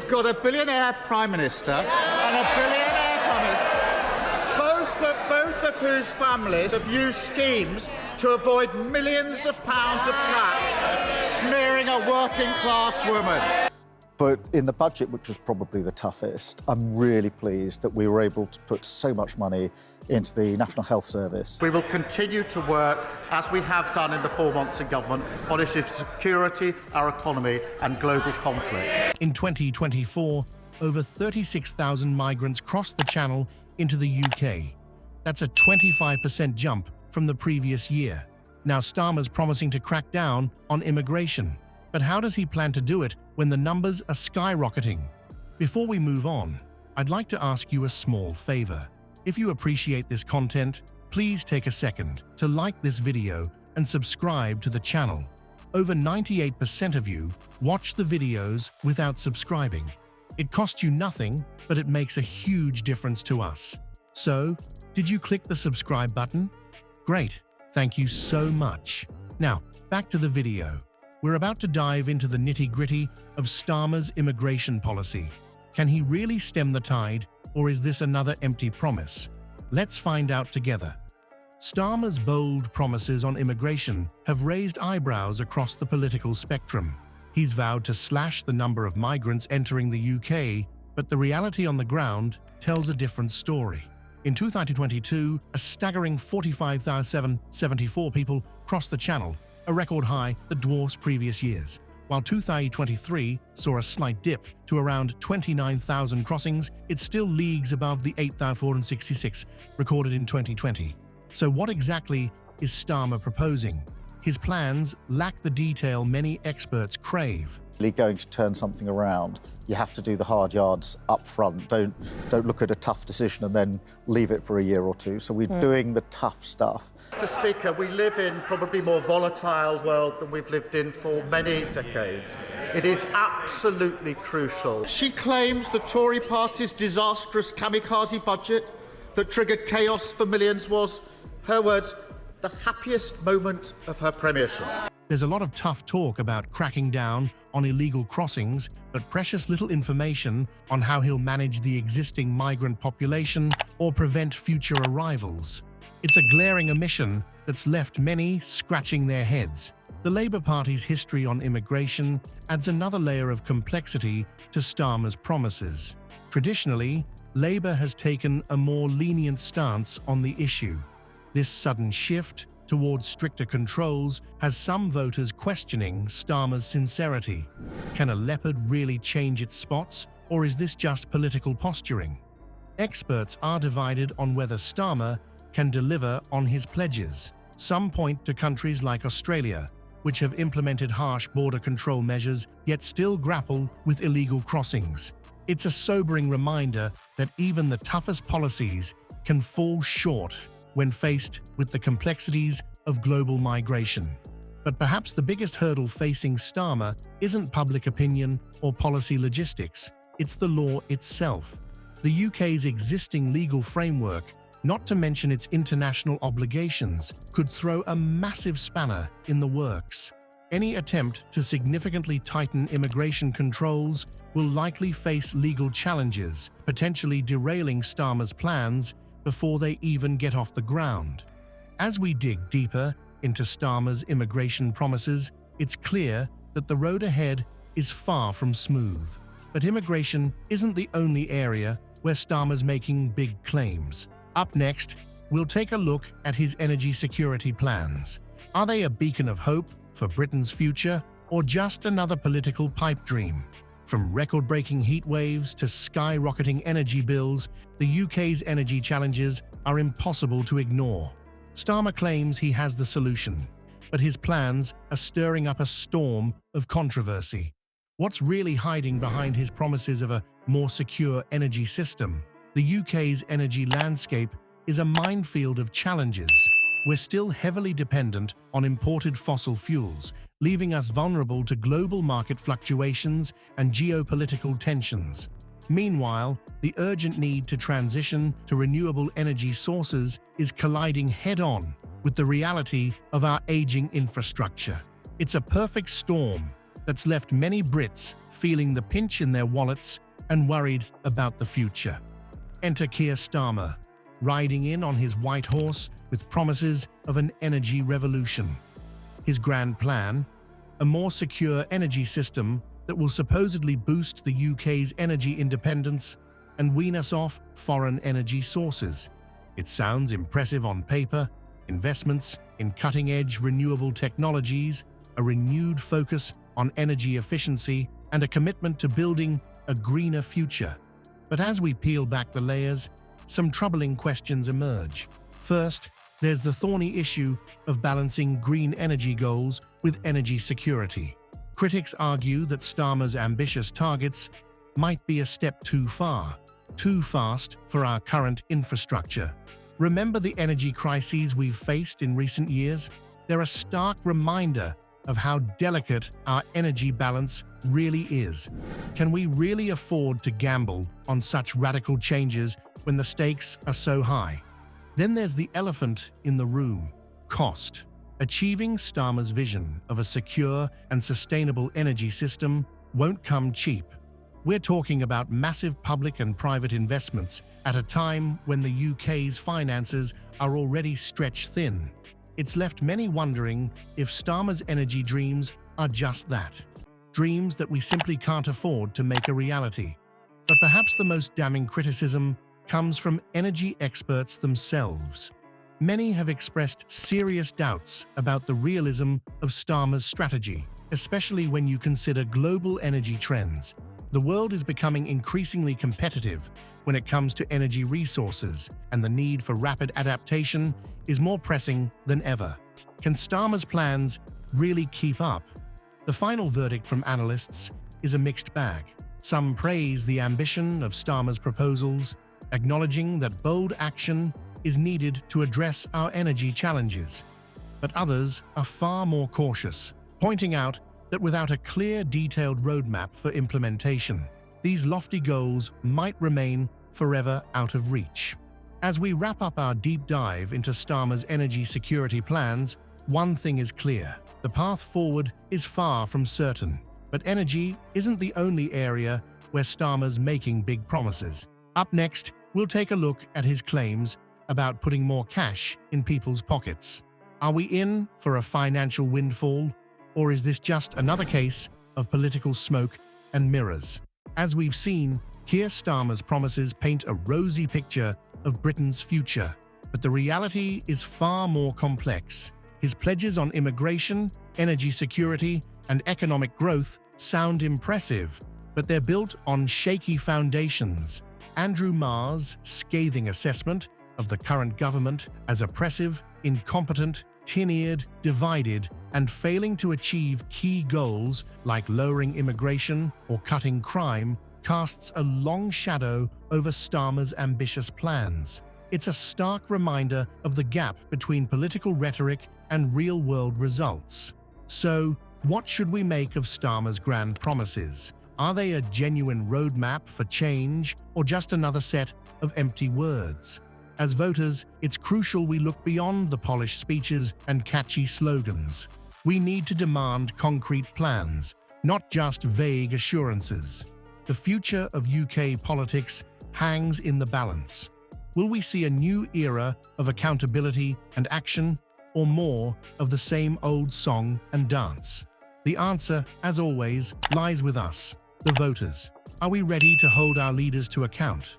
We've got a billionaire Prime Minister and a billionaire Prime Minister, both of whose families have used schemes to avoid millions of pounds of tax, smearing a working-class woman. But in the budget, which was probably the toughest, I'm really pleased that we were able to put so much money into the National Health Service. We will continue to work, as we have done in the 4 months in government, on issues of security, our economy and global conflict. In 2024, over 36,000 migrants crossed the Channel into the UK. That's a 25% jump from the previous year. Now Starmer's promising to crack down on immigration. But how does he plan to do it when the numbers are skyrocketing? Before we move on, I'd like to ask you a small favor. If you appreciate this content, please take a second to like this video and subscribe to the channel. Over 98% of you watch the videos without subscribing. It costs you nothing, but it makes a huge difference to us. So, did you click the subscribe button? Great, thank you so much. Now, back to the video. We're about to dive into the nitty-gritty of Starmer's immigration policy. Can he really stem the tide, or is this another empty promise? Let's find out together. Starmer's bold promises on immigration have raised eyebrows across the political spectrum. He's vowed to slash the number of migrants entering the UK, but the reality on the ground tells a different story. In 2022, a staggering 45,774 people crossed the Channel, a record high that dwarfs previous years, while 2023 saw a slight dip to around 29,000 crossings. It's still leagues above the 8,466 recorded in 2020. So what exactly is Starmer proposing? His plans lack the detail many experts crave. Going to turn something around, you have to do the hard yards up front. Don't look at a tough decision and then leave it for a year or two. So we're doing the tough stuff. Mr. Speaker, we live in probably a more volatile world than we've lived in for many decades. It is absolutely crucial. She claims the Tory party's disastrous kamikaze budget that triggered chaos for millions was, her words, the happiest moment of her premiership. There's a lot of tough talk about cracking down on illegal crossings, but precious little information on how he'll manage the existing migrant population or prevent future arrivals. It's a glaring omission that's left many scratching their heads. The Labour Party's history on immigration adds another layer of complexity to Starmer's promises. Traditionally, Labour has taken a more lenient stance on the issue. This sudden shift towards stricter controls has some voters questioning Starmer's sincerity. Can a leopard really change its spots, or is this just political posturing? Experts are divided on whether Starmer can deliver on his pledges. Some point to countries like Australia, which have implemented harsh border control measures yet still grapple with illegal crossings. It's a sobering reminder that even the toughest policies can fall short when faced with the complexities of global migration. But perhaps the biggest hurdle facing Starmer isn't public opinion or policy logistics, it's the law itself. The UK's existing legal framework, not to mention its international obligations, could throw a massive spanner in the works. Any attempt to significantly tighten immigration controls will likely face legal challenges, potentially derailing Starmer's plans before they even get off the ground. As we dig deeper into Starmer's immigration promises, it's clear that the road ahead is far from smooth. But immigration isn't the only area where Starmer's making big claims. Up next, we'll take a look at his energy security plans. Are they a beacon of hope for Britain's future, or just another political pipe dream? From record-breaking heat waves to skyrocketing energy bills, the UK's energy challenges are impossible to ignore. Starmer claims he has the solution, but his plans are stirring up a storm of controversy. What's really hiding behind his promises of a more secure energy system? The UK's energy landscape is a minefield of challenges. We're still heavily dependent on imported fossil fuels, leaving us vulnerable to global market fluctuations and geopolitical tensions. Meanwhile, the urgent need to transition to renewable energy sources is colliding head-on with the reality of our aging infrastructure. It's a perfect storm that's left many Brits feeling the pinch in their wallets and worried about the future. Enter Keir Starmer, riding in on his white horse with promises of an energy revolution. His grand plan? A more secure energy system that will supposedly boost the UK's energy independence and wean us off foreign energy sources. It sounds impressive on paper: investments in cutting-edge renewable technologies, a renewed focus on energy efficiency, and a commitment to building a greener future. But as we peel back the layers, some troubling questions emerge. First, there's the thorny issue of balancing green energy goals with energy security. Critics argue that Starmer's ambitious targets might be a step too far, too fast for our current infrastructure. Remember the energy crises we've faced in recent years? They're a stark reminder of how delicate our energy balance really is. Can we really afford to gamble on such radical changes when the stakes are so high? Then there's the elephant in the room: cost. Achieving Starmer's vision of a secure and sustainable energy system won't come cheap. We're talking about massive public and private investments at a time when the UK's finances are already stretched thin. It's left many wondering if Starmer's energy dreams are just that, dreams that we simply can't afford to make a reality. But perhaps the most damning criticism comes from energy experts themselves. Many have expressed serious doubts about the realism of Starmer's strategy, especially when you consider global energy trends. The world is becoming increasingly competitive when it comes to energy resources, and the need for rapid adaptation is more pressing than ever. Can Starmer's plans really keep up? The final verdict from analysts is a mixed bag. Some praise the ambition of Starmer's proposals, acknowledging that bold action is needed to address our energy challenges. But others are far more cautious, pointing out that without a clear, detailed roadmap for implementation, these lofty goals might remain forever out of reach. As we wrap up our deep dive into Starmer's energy security plans, one thing is clear: the path forward is far from certain. But energy isn't the only area where Starmer's making big promises. Up next, we'll take a look at his claims about putting more cash in people's pockets. Are we in for a financial windfall, or is this just another case of political smoke and mirrors? As we've seen, Keir Starmer's promises paint a rosy picture of Britain's future, but the reality is far more complex. His pledges on immigration, energy security, and economic growth sound impressive, but they're built on shaky foundations. Andrew Marr's scathing assessment of the current government as oppressive, incompetent, tin-eared, divided, and failing to achieve key goals like lowering immigration or cutting crime casts a long shadow over Starmer's ambitious plans. It's a stark reminder of the gap between political rhetoric and real-world results. So, what should we make of Starmer's grand promises? Are they a genuine roadmap for change, or just another set of empty words? As voters, it's crucial we look beyond the polished speeches and catchy slogans. We need to demand concrete plans, not just vague assurances. The future of UK politics hangs in the balance. Will we see a new era of accountability and action, or more of the same old song and dance? The answer, as always, lies with us, the voters. Are we ready to hold our leaders to account?